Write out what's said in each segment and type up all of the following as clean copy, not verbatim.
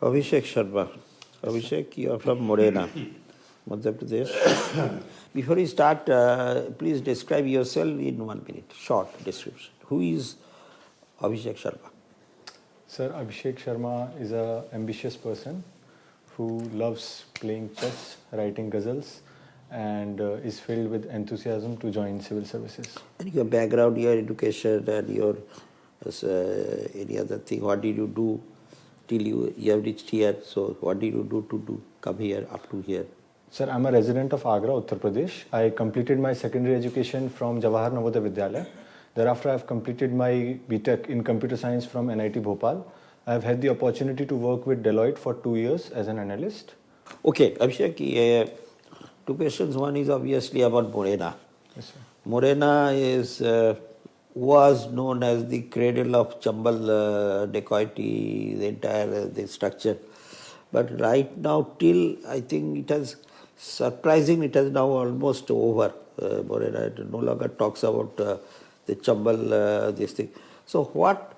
Abhishek Sharma. Abhishek, you are from Morena, Madhya Pradesh. Before you start, please describe yourself in 1 minute, short description. Who is Abhishek Sharma? Sir, Abhishek Sharma is an ambitious person who loves playing chess, writing ghazals, and is filled with enthusiasm to join civil services. And your background, your education, and your any other thing, what did you do till you have reached here? So what did you do to come here, up to here? Sir, I'm a resident of Agra, Uttar Pradesh. I completed my secondary education from Jawahar Navodaya Vidyalaya. Thereafter, I've completed my BTech in computer science from NIT Bhopal. I've had the opportunity to work with Deloitte for 2 years as an analyst. Okay, Abhishek, two questions. One is obviously about Morena. Yes, sir. Morena was known as the cradle of Chambal dacoity, the entire the structure. But right now, till I think it has now almost over. Morena no longer talks about the Chambal, this thing. So what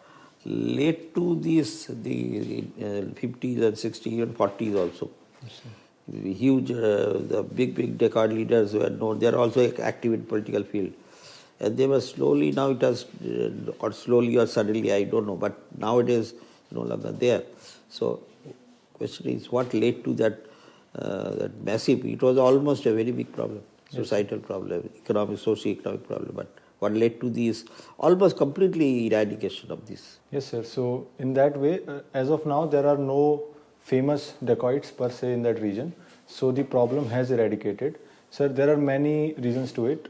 led to this, the 50s and 60s, even 40s also? Yes, the huge, the big dacoit leaders were known. They are also active in political field. And they were slowly, now it has, or slowly or suddenly, I don't know, but nowadays no longer there. So question is, what led to that massive, it was almost a very big problem, societal problem, economic, socio-economic problem, but what led to this almost completely eradication of this? Yes, sir. So in that way, as of now, there are no famous dacoits per se in that region. So the problem has eradicated. Sir, there are many reasons to it,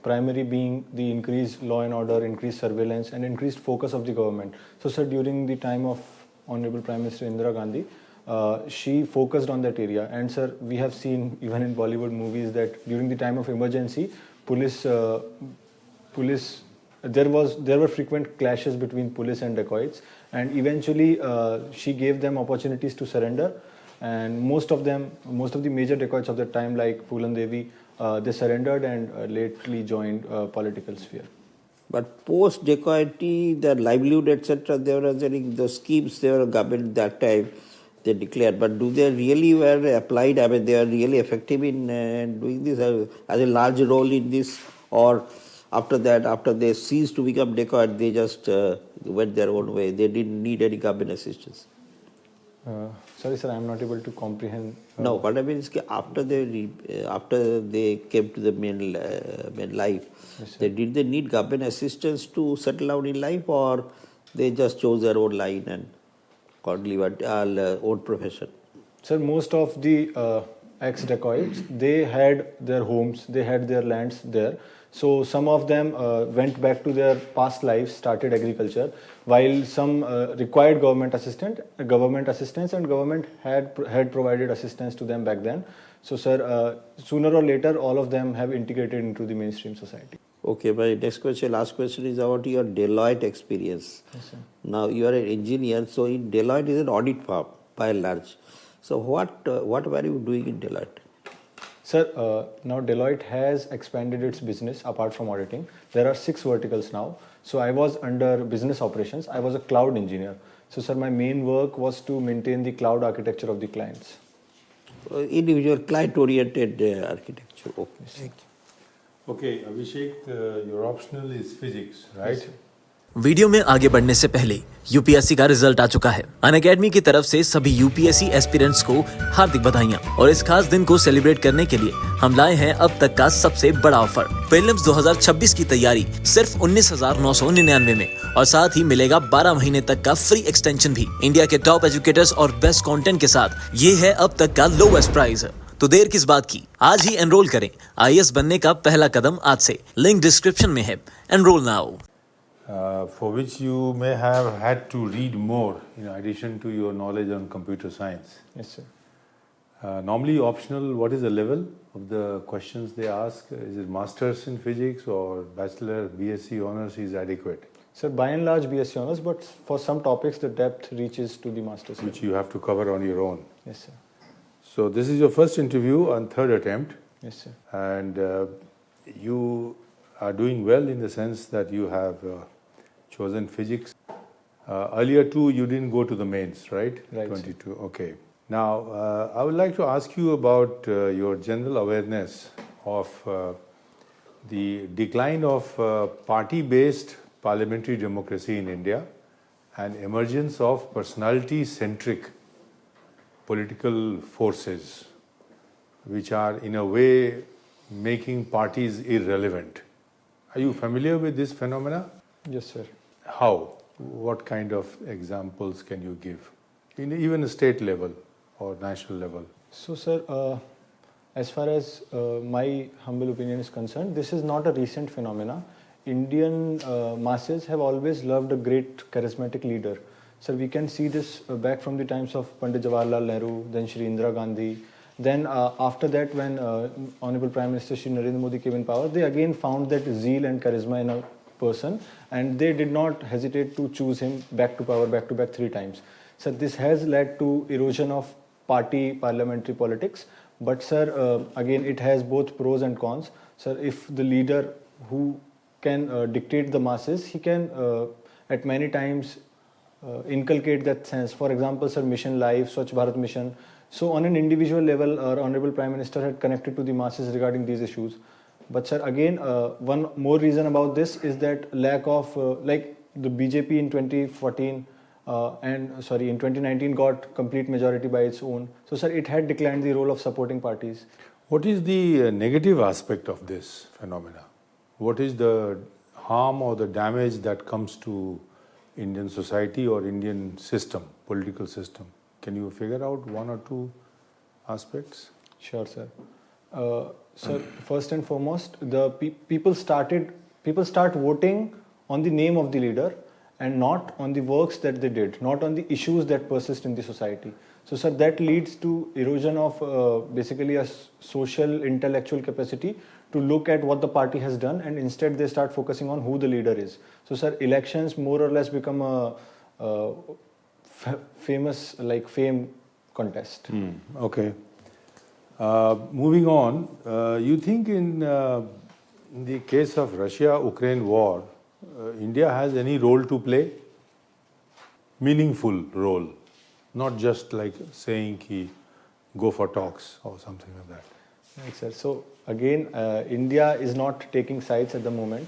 primary being the increased law and order, increased surveillance and increased focus of the government. So sir, during the time of Honorable Prime Minister Indira Gandhi, she focused on that area. And sir, we have seen even in Bollywood movies that during the time of emergency, there were frequent clashes between police and dacoits, and eventually she gave them opportunities to surrender. And most of the major dacoits of that time, like Phulan Devi, they surrendered and lately joined political sphere. But post dacoity, their livelihood, etc., they were getting the schemes they were government that time they declared. But do they really were applied? I mean, they are really effective in doing this as a large role in this, or after that, after they ceased to become dacoit, they just went their own way. They didn't need any government assistance. Sorry, sir, I am not able to comprehend. No, what I mean is after they came to the main life, yes, did they need government assistance to settle down in life, or they just chose their own line and live own profession? Sir, most of the ex-dacoits, they had their homes, they had their lands there. So some of them went back to their past lives, started agriculture, while some required government assistance, and government had provided assistance to them back then. So sir, sooner or later, all of them have integrated into the mainstream society. Okay, my last question is about your Deloitte experience. Yes, sir. Now you are an engineer, so in Deloitte is an audit firm by and large. So what were you doing in Deloitte? Sir, now Deloitte has expanded its business apart from auditing. There are 6 verticals now. So I was under business operations. I was a cloud engineer. So sir, my main work was to maintain the cloud architecture of the clients. Individual client-oriented architecture. Okay, thank you. Okay, Abhishek, your optional is physics, right? Yes, video में आगे बढ़ने से पहले UPSC का result आ चुका है। Unacademy की तरफ से सभी यूपीएससी एस्पिरेंट्स को हार्दिक बधाइयां, और इस खास दिन को सेलिब्रेट करने के लिए हम लाए हैं अब तक का सबसे बड़ा ऑफर। प्रीलिम्स 2026 की तैयारी सिर्फ 19,999 में, और साथ ही मिलेगा 12 महीने तक का फ्री एक्सटेंशन भी। इंडिया के टॉप एजुकेटर्स और बेस्ट कंटेंट के साथ ये है अब तक का लोएस्ट प्राइस। तो देर किस बात की, आज ही एनरोल करें। IAS बनने का पहला कदम आज से। लिंक डिस्क्रिप्शन में है। Enrol now. For which you may have had to read more in addition to your knowledge on computer science. Yes, sir. Normally optional, what is the level of the questions they ask? Is it masters in physics or bachelor, BSc honors is adequate? Sir, by and large BSc honors, but for some topics the depth reaches to the master's. Which you have to cover on your own. Yes, sir. So this is your first interview on 3rd attempt. Yes, sir. And you are doing well in the sense that you have chosen physics Earlier too, you didn't go to the mains, right? Right. 22. Okay. Now, I would like to ask you about your general awareness of the decline of party-based parliamentary democracy in India and emergence of personality-centric political forces, which are in a way making parties irrelevant. Are you familiar with this phenomena? Yes, sir. How? What kind of examples can you give? In even a state level or national level? So, sir, as far as my humble opinion is concerned, this is not a recent phenomena. Indian masses have always loved a great charismatic leader. So we can see this back from the times of Pandit Jawaharlal Nehru, then Shri Indira Gandhi. Then after that, when Honorable Prime Minister Shri Narendra Modi came in power, they again found that zeal and charisma in a person, and they did not hesitate to choose him back to power, back to back 3 times. So this has led to erosion of party parliamentary politics. But sir, again, it has both pros and cons. Sir, if the leader who can dictate the masses, he can at many times inculcate that sense. For example, sir, Mission Life, Swachh Bharat Mission. So on an individual level, our Honorable Prime Minister had connected to the masses regarding these issues. But sir, again, one more reason about this is that lack of, like the BJP in 2014 in 2019 got complete majority by its own. So sir, it had declined the role of supporting parties. What is the negative aspect of this phenomena? What is the harm or the damage that comes to Indian society or Indian system, political system? Can you figure out 1 or 2 aspects? Sure, sir. Sir, first and foremost, the people start voting on the name of the leader and not on the works that they did, not on the issues that persist in the society. So, sir, that leads to erosion of basically a social intellectual capacity to look at what the party has done, and instead they start focusing on who the leader is. So, sir, elections more or less become a famous, like fame contest. Okay. Moving on, you think in the case of Russia-Ukraine war, India has any role to play? Meaningful role, not just like saying ki go for talks or something like that. Right, sir. So again, India is not taking sides at the moment.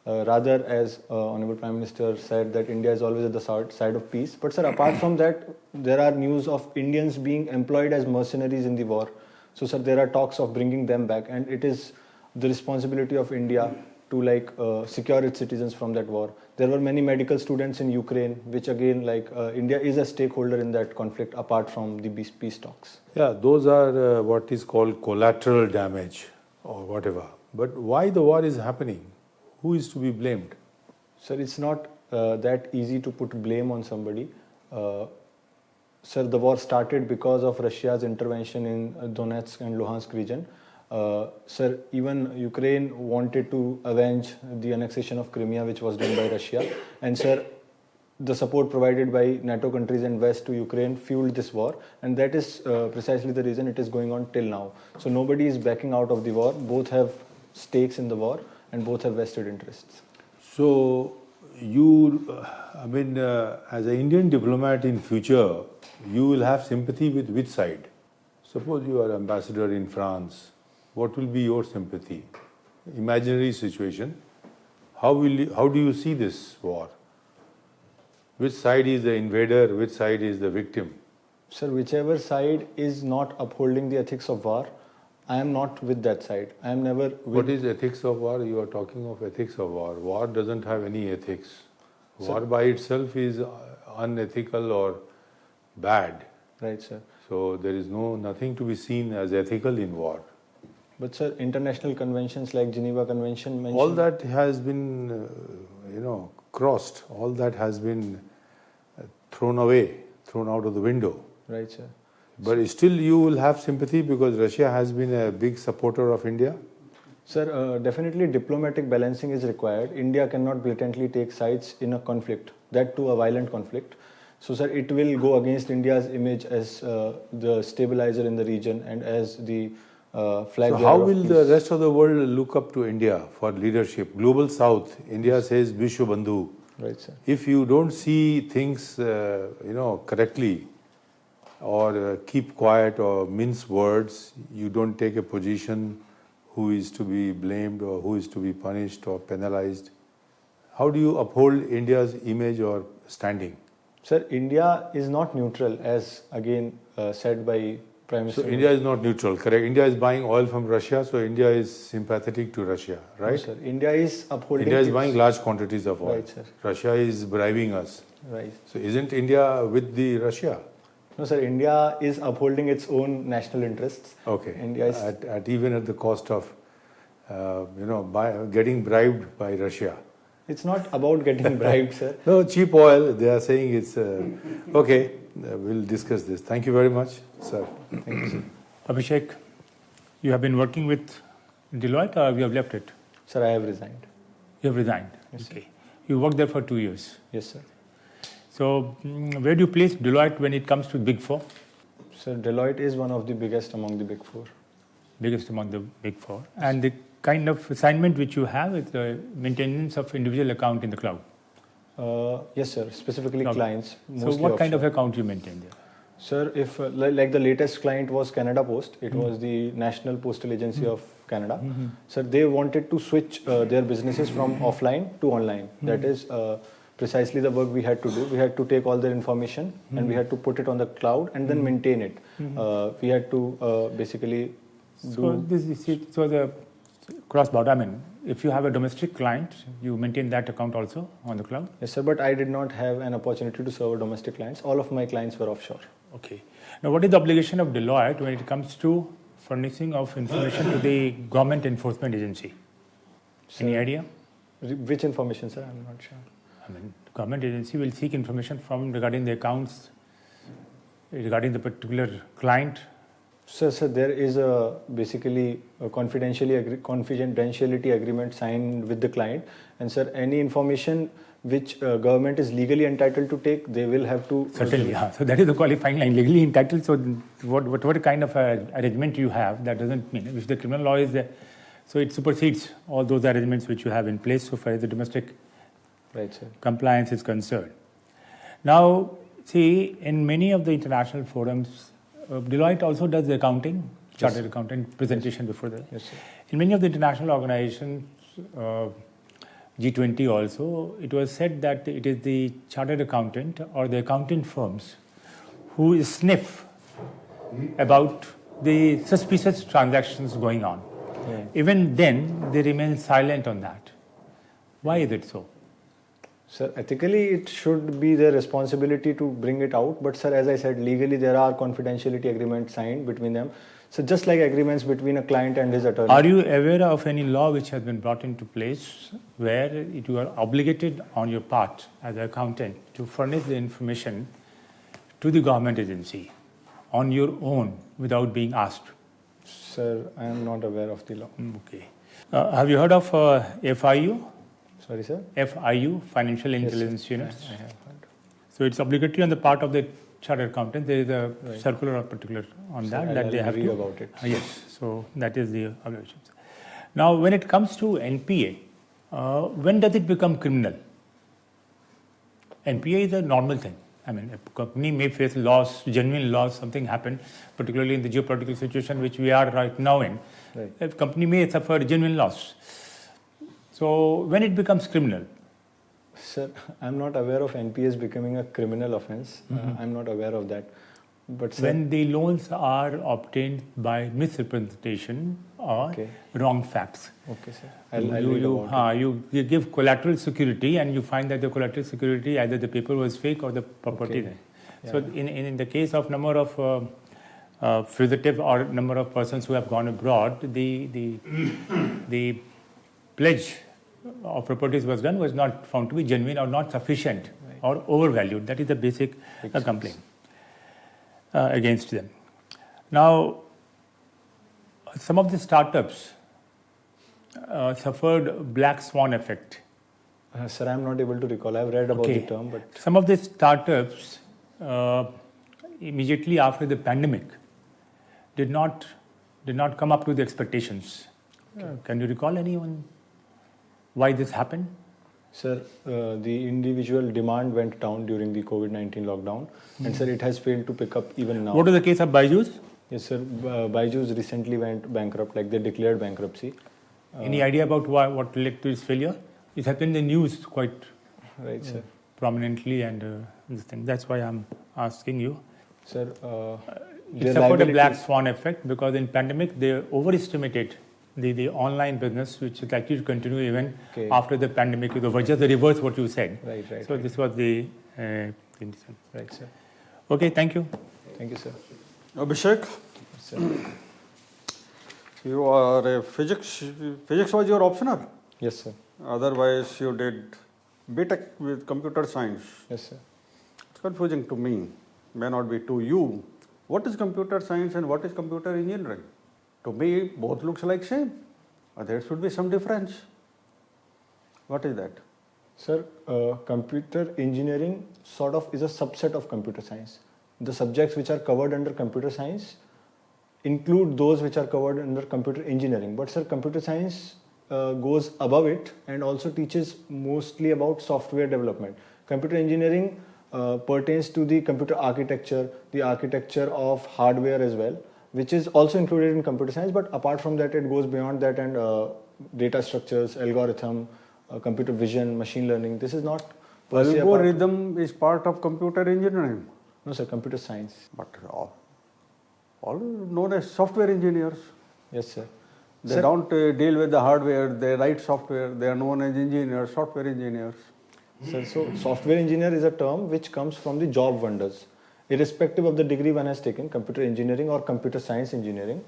Rather, as Honorable Prime Minister said, that India is always at the side of peace. But sir, apart from that, there are news of Indians being employed as mercenaries in the war. So sir, there are talks of bringing them back, and it is the responsibility of India to secure its citizens from that war. There were many medical students in Ukraine, which again, India is a stakeholder in that conflict apart from the peace talks. Yeah, those are what is called collateral damage or whatever. But why the war is happening? Who is to be blamed? Sir, it's not that easy to put blame on somebody. Sir, the war started because of Russia's intervention in Donetsk and Luhansk region. Sir, even Ukraine wanted to avenge the annexation of Crimea, which was done by Russia. And sir, the support provided by NATO countries and West to Ukraine fueled this war. And that is precisely the reason it is going on till now. So nobody is backing out of the war. Both have stakes in the war and both have vested interests. So you, as an Indian diplomat in future, you will have sympathy with which side? Suppose you are ambassador in France. What will be your sympathy? Imaginary situation. How do you see this war? Which side is the invader? Which side is the victim? Sir, whichever side is not upholding the ethics of war, I am not with that side. I am never with... What is ethics of war? You are talking of ethics of war. War doesn't have any ethics. War by itself is unethical or bad. Right, sir. So there is nothing to be seen as ethical in war. But sir, international conventions like Geneva Convention mention... All that has been, crossed. All that has been thrown away, thrown out of the window. Right, sir. But still you will have sympathy because Russia has been a big supporter of India? Sir, definitely diplomatic balancing is required. India cannot blatantly take sides in a conflict, that too a violent conflict. So sir, it will go against India's image as the stabilizer in the region and as the flag. So how will the rest of the world look up to India for leadership? Global South, India says Vishwa Bandhu. Right, sir. If you don't see things, correctly, or keep quiet or mince words, you don't take a position who is to be blamed or who is to be punished or penalized. How do you uphold India's image or standing? Sir, India is not neutral, as again said by Prime Minister. So India is not neutral, correct? India is buying oil from Russia, so India is sympathetic to Russia, right? No, sir. India is upholding. India is buying large quantities of oil. Right, sir. Russia is bribing us. Right. So isn't India with the Russia? No, sir. India is upholding its own national interests. Okay. India is even at the cost of, getting bribed by Russia. It's not about getting bribed, sir. No, cheap oil. They are saying it's okay. We'll discuss this. Thank you very much, sir. Thank you, sir. Abhishek, you have been working with Deloitte or you have left it? Sir, I have resigned. You have resigned. Yes, Okay. You worked there for 2 years. Yes, sir. So, where do you place Deloitte when it comes to Big Four? Sir, Deloitte is one of the biggest among the Big Four. Biggest among the Big Four. And the kind of assignment which you have is the maintenance of individual account in the cloud. Yes, sir. Specifically Cloud. clients. So, what kind of account you maintain there? Sir, if like the latest client was Canada Post, it was the National Postal Agency of Canada. Sir, they wanted to switch their businesses from offline to online. That is precisely the work we had to do. We had to take all their information and we had to put it on the cloud and then maintain it. We had to basically So, the cross-border, I mean, if you have a domestic client, you maintain that account also on the cloud? Yes, sir, but I did not have an opportunity to serve domestic clients. All of my clients were offshore. Okay. Now, what is the obligation of Deloitte when it comes to furnishing of information to the government enforcement agency? Any idea? Which information, sir? I'm not sure. I mean, government agency will seek information from regarding the accounts, regarding the particular client. Sir, there is basically a confidentiality agreement signed with the client. And sir, any information which government is legally entitled to take, they will have to... Certainly, yeah. So that is the qualifying line, legally entitled. So what kind of arrangement you have, that doesn't mean, if the criminal law is there, so it supersedes all those arrangements which you have in place so far as the domestic compliance is concerned. Now, see, in many of the international forums, Deloitte also does the accounting, chartered accountant presentation before that. Yes, sir. In many of the international organizations, G20 also, it was said that it is the chartered accountant or the accountant firms who sniff about the suspicious transactions going on. Yeah. Even then, they remain silent on that. Why is it so? Sir, ethically it should be their responsibility to bring it out. But sir, as I said, legally there are confidentiality agreements signed between them. So just like agreements between a client and his attorney. Are you aware of any law which has been brought into place where you are obligated on your part as an accountant to furnish the information to the government agency on your own without being asked? Sir, I am not aware of the law. Okay. Have you heard of FIU? Sorry, sir? FIU, Financial Intelligence Units. I have heard. So it's obligatory on the part of the chartered accountant. There is a circular or particular on So that they have read to about it. Yes, so that is the obligations. Now, when it comes to NPA, when does it become criminal? NPA is a normal thing. I mean, a company may face loss, genuine loss, something happened, particularly in the geopolitical situation which we are right now in. Right. A company may suffer genuine loss. So, when it becomes criminal? Sir, I'm not aware of NPS becoming a criminal offense. I'm not aware of that. But sir, When the loans are obtained by misrepresentation or wrong facts. okay, sir. I'll read about it. You give collateral security and you find that the collateral security, either the paper was fake or the property. Okay. So in the case of number of fugitive or number of persons who have gone abroad, the pledge of properties was done was not found to be genuine or not sufficient or overvalued. That is the basic complaint against them. Now, some of the startups suffered black swan effect. Sir, I'm not able to recall. I've read about the term, but Some of the startups immediately after the pandemic did not come up to the expectations. Can you recall anyone why this happened? Sir, the individual demand went down during the COVID-19 lockdown, and sir, it has failed to pick up even now. What is the case of Byju's? Yes, sir. Byju's recently went bankrupt, like they declared bankruptcy. Any idea about what led to its failure? It happened in the news quite Right, sir. prominently, and this thing. That's why I'm asking you. Sir, It suffered a black swan effect because in pandemic they overestimated the online business, which is likely to continue even after the pandemic is over. Just the reverse what you said. Right. So this was the condition. Right, sir. Okay, thank you. Thank you, sir. Abhishek, Sir. you are a physics. Physics was your optional. Yes, sir. Otherwise, you did BTech with computer science. Yes, sir. It's confusing to me. May not be to you. What is computer science and what is computer engineering? To me, both looks like same. There should be some difference. What is that? Sir, computer engineering sort of is a subset of computer science. The subjects which are covered under computer science include those which are covered under computer engineering. But sir, computer science goes above it and also teaches mostly about software development. Computer engineering pertains to the computer architecture, the architecture of hardware as well, which is also included in computer science. But apart from that, it goes beyond that, and data structures, algorithm, computer vision, machine learning. This is not per se Algorithm is part of computer engineering. No, sir, computer science. But all known as software engineers. Yes, sir. They Sir, don't deal with the hardware, they write software, they are known as engineers, software engineers. Sir, so software engineer is a term which comes from the job wonders. Irrespective of the degree one has taken, computer engineering or computer science engineering,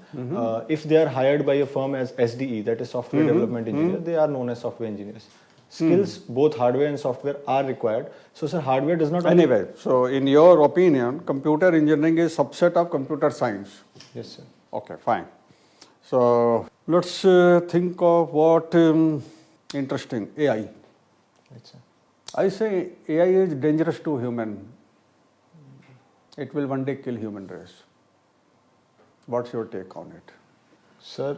if they are hired by a firm as SDE, that is software development engineer, they are known as software engineers. Skills, both hardware and software, are required. So, sir, hardware does not. Anyway, so in your opinion, computer engineering is subset of computer science. Yes, sir. Okay, fine. So let's think of what interesting AI. Right, sir. I say AI is dangerous to human. It will one day kill human race. What's your take on it? Sir,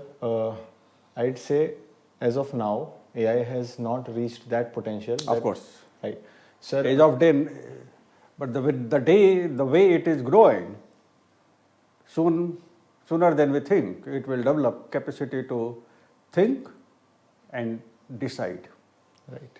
I'd say as of now, AI has not reached that potential. Of course. Right. Sir, Age of day, but the way it is growing, sooner than we think, it will develop capacity to think and decide. right.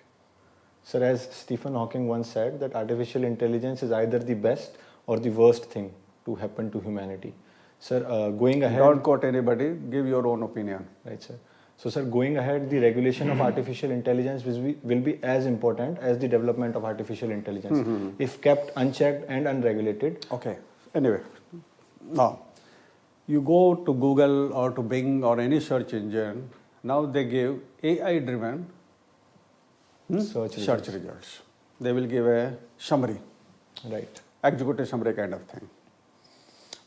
Sir, as Stephen Hawking once said, that artificial intelligence is either the best or the worst thing to happen to humanity. Sir, going ahead. Don't quote anybody, give your own opinion. Right, sir. So, sir, going ahead, the regulation of artificial intelligence will be as important as the development of artificial intelligence. If kept unchecked and unregulated. Okay. Anyway, now you go to Google or to Bing or any search engine. Now they give AI-driven Search results. They will give a summary, Right. executive summary kind of thing.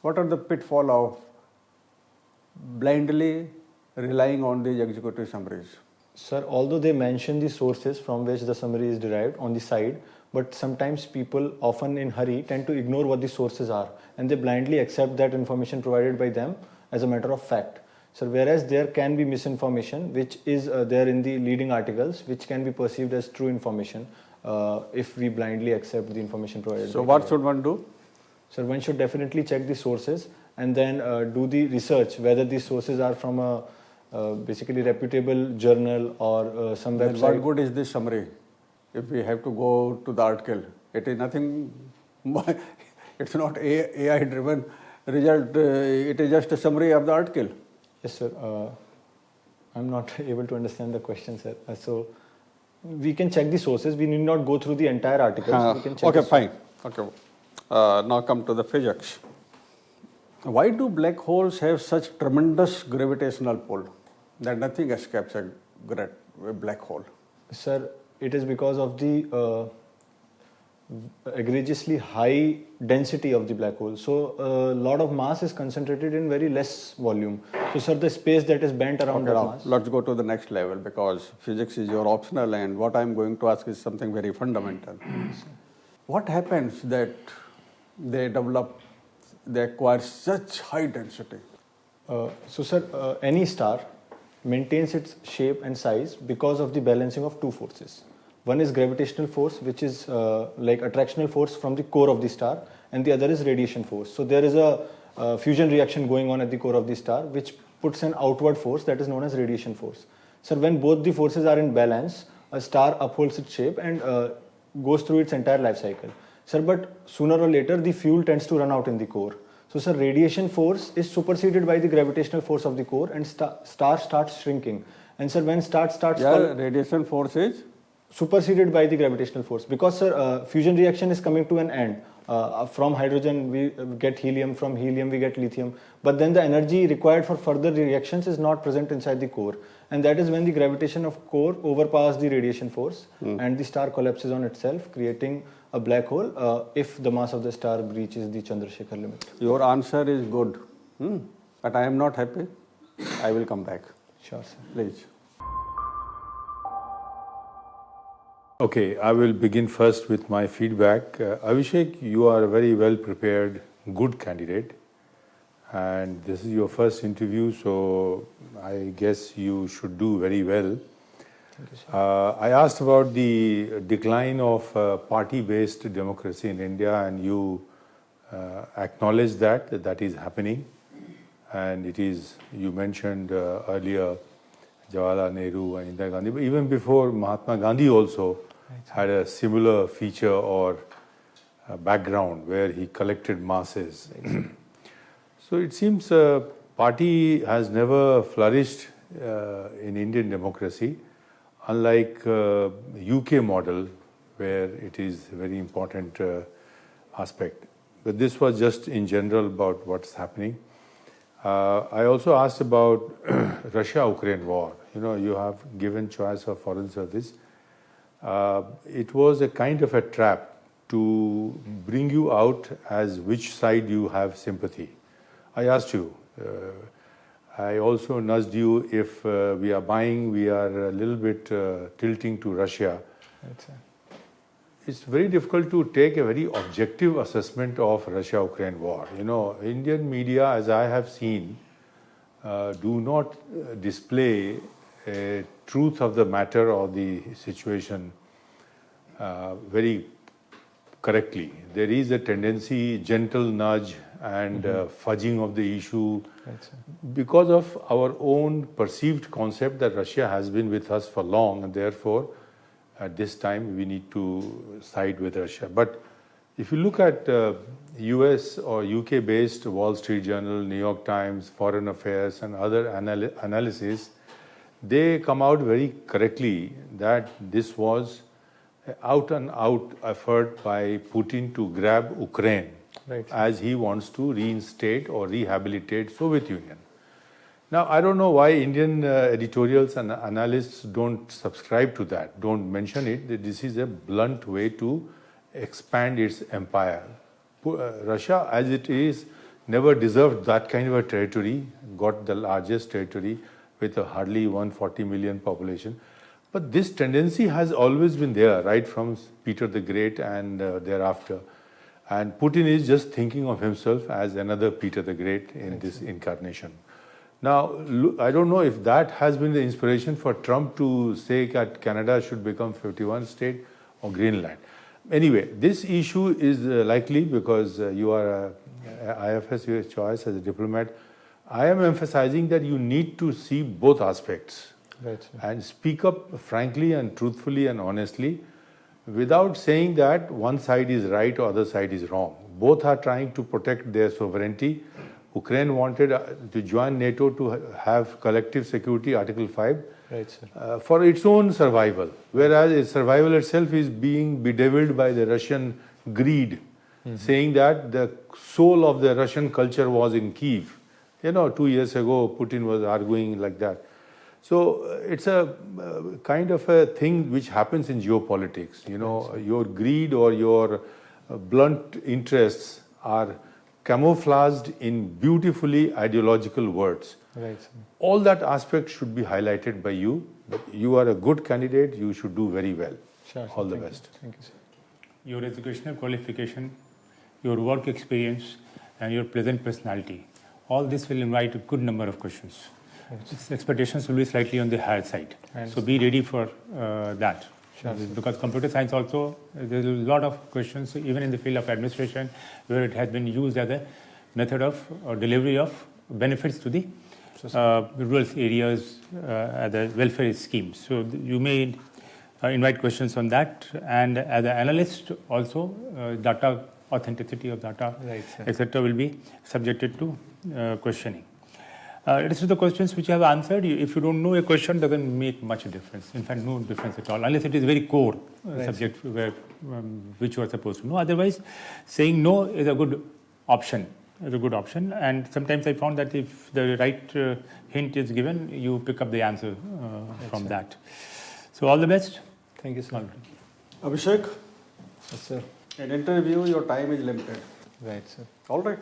What are the pitfall of blindly relying on these executive summaries? Sir, although they mention the sources from which the summary is derived on the side, but sometimes people, often in hurry, tend to ignore what the sources are, and they blindly accept that information provided by them as a matter of fact. So, whereas there can be misinformation, which is there in the leading articles, which can be perceived as true information if we blindly accept the information provided. So what should one do? So, one should definitely check the sources and then do the research, whether these sources are from a basically reputable journal or some Then website. what good is this summary if we have to go to the article? It is nothing, it's not AI driven result, it is just a summary of the article. Yes, sir. I'm not able to understand the question, sir. So, we can check the sources. We need not go through the entire article. We can check Okay, the fine. Okay. Now come to the physics. Why do black holes have such tremendous gravitational pull that nothing escapes a black hole? Sir, it is because of the egregiously high density of the black hole. So, a lot of mass is concentrated in very less volume. So, sir, the space that is bent around the Now, mass. let's go to the next level because physics is your optional and what I'm going to ask is something very fundamental. What happens that they acquire such high density? So, sir, any star maintains its shape and size because of the balancing of two forces. One is gravitational force, which is like attractional force from the core of the star, and the other is radiation force. So there is a fusion reaction going on at the core of the star, which puts an outward force that is known as radiation force. So when both the forces are in balance, a star upholds its shape and goes through its entire life cycle. Sir, but sooner or later the fuel tends to run out in the core. So sir, radiation force is superseded by the gravitational force of the core, and star starts shrinking. And sir, when star starts radiation force is superseded by the gravitational force, because sir, fusion reaction is coming to an end. From hydrogen we get helium, from helium we get lithium, but then the energy required for further reactions is not present inside the core, and that is when the gravitation of core overpowers the radiation force and the star collapses on itself, creating a black hole if the mass of the star breaches the Chandrasekhar limit. Your answer is good, but I am not happy. I will come back. Sure, sir. Please. Okay, I will begin first with my feedback. Abhishek, you are a very well prepared, good candidate, and this is your first interview, so I guess you should do very well. Thank you, sir. I asked about the decline of party-based democracy in India, and you acknowledged that is happening, and it is, you mentioned earlier, Jawaharlal Nehru and Indira Gandhi, but even before Mahatma Gandhi also had a similar feature or background where he collected masses. So it seems party has never flourished in Indian democracy, unlike UK model where it is a very important aspect. But this was just in general about what's happening. I also asked about Russia-Ukraine war. You know, you have given choice of foreign service. It was a kind of a trap to bring you out as which side you have sympathy. I asked you. I also nudged you if we are buying, we are a little bit tilting to Russia. It's very difficult to take a very objective assessment of Russia-Ukraine war. You know, Indian media, as I have seen, do not display a truth of the matter or the situation very correctly. There is a tendency, gentle nudge and fudging of the issue because of our own perceived concept that Russia has been with us for long, and therefore at this time we need to side with Russia. But if you look at US or UK based Wall Street Journal, New York Times, Foreign Affairs and other analysis, they come out very correctly that this was an out and out effort by Putin to grab Ukraine as he wants to reinstate or rehabilitate Soviet Union. Now, I don't know why Indian editorials and analysts don't subscribe to that, don't mention it, that this is a blunt way to expand its empire. Russia, as it is, never deserved that kind of a territory, got the largest territory with a hardly 140 million population. But this tendency has always been there, right from Peter the Great and thereafter. And Putin is just thinking of himself as another Peter the Great in this incarnation. Now, I don't know if that has been the inspiration for Trump to say that Canada should become 51 state or Greenland. Anyway, this issue is likely because you are IFS US choice as a diplomat. I am emphasizing that you need to see both aspects and speak up frankly and truthfully and honestly without saying that one side is right or other side is wrong. Both are trying to protect their sovereignty. Ukraine wanted to join NATO to have collective security, Article 5, for its own survival, whereas its survival itself is being bedeviled by the Russian greed, saying that the soul of the Russian culture was in Kyiv. You know, 2 years ago, Putin was arguing like that. So it's a kind of a thing which happens in geopolitics. You know, your greed or your blunt interests are camouflaged in beautifully ideological words. All that aspect should be highlighted by you. But you are a good candidate. You should do very well. All the best. Thank you, sir. Your educational qualification, your work experience, and your pleasant personality. All this will invite a good number of questions. Expectations will be slightly on the higher side. So be ready for that. Because computer science also, there's a lot of questions, even in the field of administration, where it has been used as a method of or delivery of benefits to the rural areas as a welfare scheme. So you may invite questions on that, and as an analyst also, data authenticity of data, etc., will be subjected to questioning. This is the questions which I have answered. If you don't know a question, doesn't make much difference. In fact, no difference at all, unless it is very core subject where, which you are supposed to know. Otherwise, saying no is a good option. And sometimes I found that if the right hint is given, you pick up the answer from that. So all the best. Thank you, sir. Abhishek, Yes, sir. in interview your time is limited. Right, sir. All right.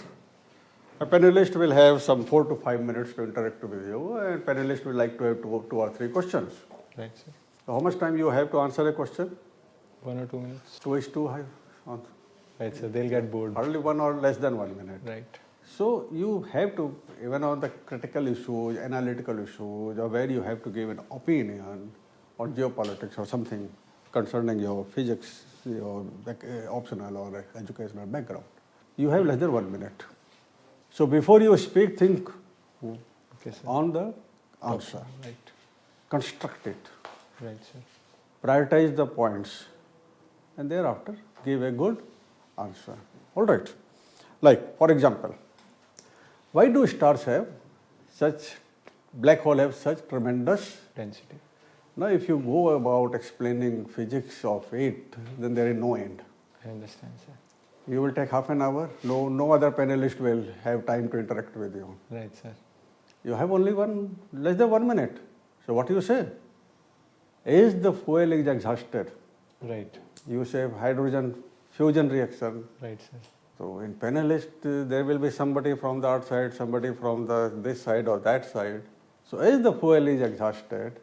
A panelist will have some 4 to 5 minutes to interact with you, and panelist will like to have 2 or 3 questions. Right, sir. So how much time you have to answer a question? 1 or 2 minutes. 2 is too high. Right, sir. They'll get bored. Hardly 1 or less than 1 minute. Right. So you have to, even on the critical issues, analytical issues, or where you have to give an opinion on geopolitics or something concerning your physics, your optional or educational background, you have less than 1 minute. So before you speak, think on the answer. Right. Construct it. Right, sir. Prioritize the points, and thereafter give a good answer. All right. Like, for example, why do stars have such, black hole have such tremendous Density. Now, if you go about explaining physics of it, then there is no end. I understand, sir. You will take half an hour. No other panelist will have time to interact with you. Right, sir. You have only less than 1 minute. So what do you say? Is the fuel is exhausted? Right. You say hydrogen fusion reaction. Right, sir. So in panelist, there will be somebody from the outside, somebody from this side or that side. So as the fuel is exhausted,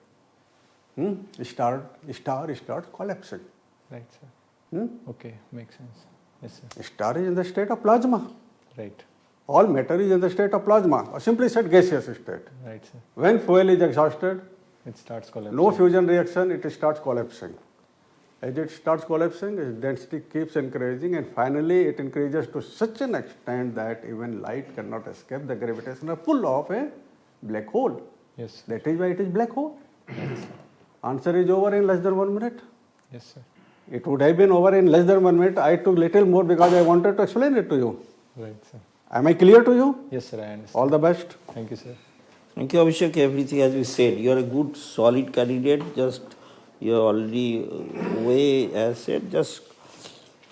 star starts collapsing. Right, sir. Okay, makes sense. Yes, sir. Star is in the state of plasma. Right. All matter is in the state of plasma, or simply said gaseous state. Right, sir. When fuel is exhausted, It starts collapsing. no fusion reaction, it starts collapsing. As it starts collapsing, its density keeps increasing, and finally it increases to such an extent that even light cannot escape the gravitational pull of a black hole. Yes. That is why it is black hole. Answer is over in less than 1 minute. Yes, sir. It would have been over in less than 1 minute. I took little more because I wanted to explain it to you. Right, sir. Am I clear to you? Yes, sir, I understand. All the best. Thank you, sir. Thank you, Abhishek. Everything as we said, you are a good, solid candidate. Just you are already way as said. Just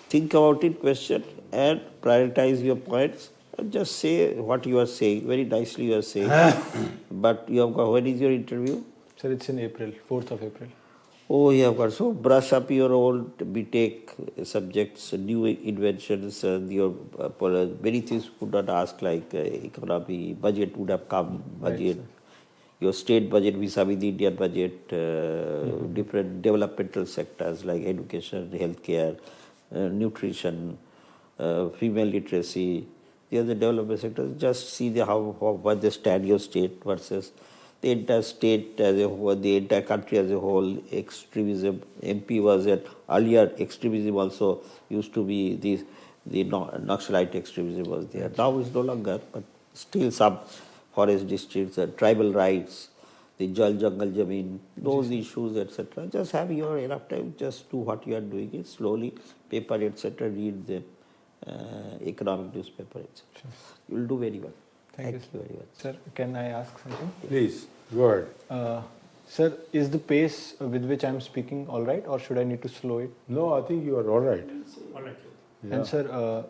think about it, question, and prioritize your points. And just say what you are saying. Very nicely you are saying. But you have got, when is your interview? Sir, it's in April, 4th of April. Oh, you have got, so brush up your old BTech subjects, new inventions, your many things could not ask, like economy, budget would have come, budget, Right, your state budget vis-a-vis the Indian budget, different developmental sectors like education, healthcare, nutrition, female literacy, the other development sectors. Just see what they stand your state versus the entire state as a whole, the entire country as a whole. Extremism, MP was at earlier, extremism also used to be the Naxalite extremism was there. Now it's no longer, but still some forest districts, tribal rights, the Jal Jungle Jameen, those issues, etc. Just have your enough time, just do what you are doing it slowly, paper, etc. Read the economic newspaper, etc. You will do very well. Thank you, very much. Sir, can I ask something? Please, go ahead. Sir, is the pace with which I'm speaking all right, or should I need to slow it? No, I think you are all right. All right. Yeah. And sir,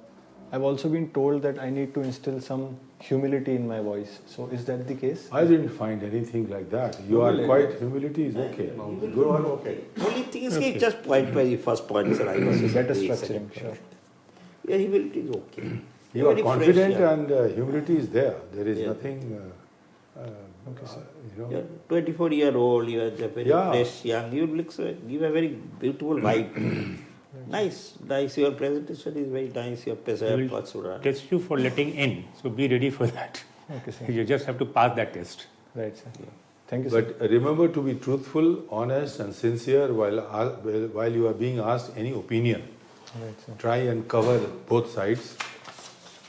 I've also been told that I need to instill some humility in my voice. So is that the case? I didn't find anything like that. You are quite, humility is okay. Good one, okay. Only thing is just point by the first point, sir. I was Better very structuring, excited. sure. Yeah, humility is okay. You are Very confident fresh, yeah. and humility is there. There is Yeah. nothing, Okay, sir. you know. You're 24-year-old, you are very Yeah. fresh, young. You look so, give a very beautiful vibe. Nice. Your presentation is very nice. Your We will Patsura. test you for letting in, so be ready for that. Okay, sir. You just have to pass that test. Right, sir. Thank you, sir. But remember to be truthful, honest, and sincere while you are being asked any opinion. Right, sir. Try and cover both sides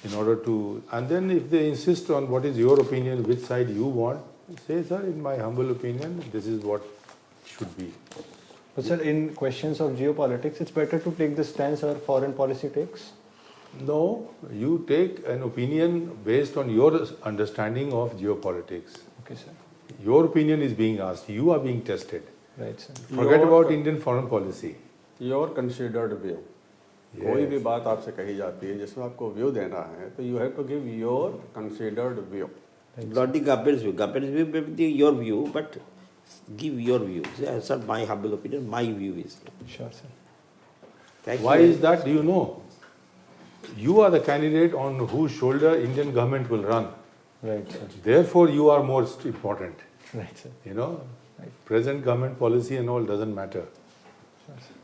in order to. And then, if they insist on what is your opinion, which side you want, say, sir, in my humble opinion, this is what should be. But sir, in questions of geopolitics, it's better to take the stance our foreign policy takes. No, you take an opinion based on your understanding of geopolitics. Okay, sir. Your opinion is being asked. You are being tested. Right, sir. Forget about Indian foreign policy. Your considered view कोई भी बात आपसे कही जाती है जिसमें आपको view देना है तो you have to give your considered view Not the government's view. Government's view may be your view, but give your view. Say, sir, my humble opinion, my view is. Sure, sir. Thank Why you. is that? Do you know? You are the candidate on whose shoulder Indian government will run. Right, sir. Therefore, you are most important. Right, sir. You know, present government policy and all doesn't matter.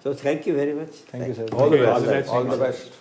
So thank you very much. Thank you, sir. All the All best. the best. All the best